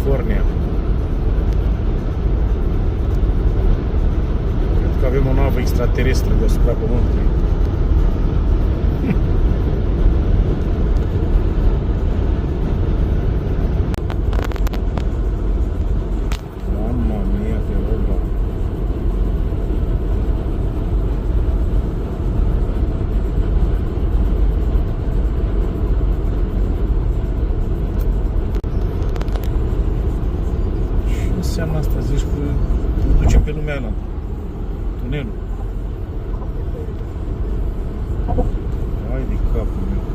California. Cred că avem o navă extraterestră deasupra Pământului. Mamma mia, che roba! Ce înseamnă asta? Zici că ne ducem pe lumea ala. Tunelul. Hai de capul meu.